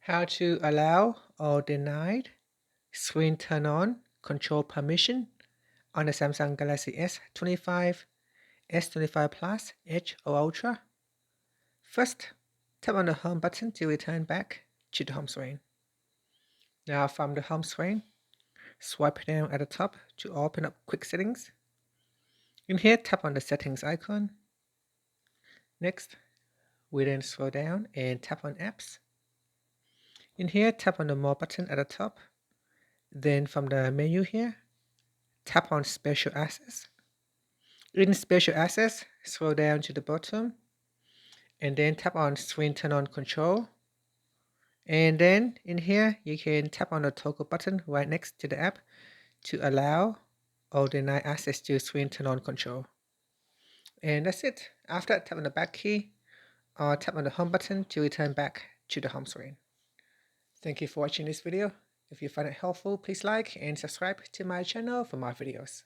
How to allow or deny screen turn on control permission on the Samsung Galaxy S25, S25 Plus, Edge or Ultra. First, tap on the home button to return back to the home screen. Now from the home screen, swipe down at the top to open up quick settings. In here, tap on the settings icon. Next, we then scroll down and tap on apps. In here, tap on the more button at the top. Then from the menu here, tap on special access. In special access, scroll down to the bottom and then tap on screen turn on control. And then in here, you can tap on the toggle button right next to the app to allow or deny access to screen turn on control. And that's it. After that, tap on the back key or tap on the home button to return back to the home screen. Thank you for watching this video. If you find it helpful, please like and subscribe to my channel for more videos.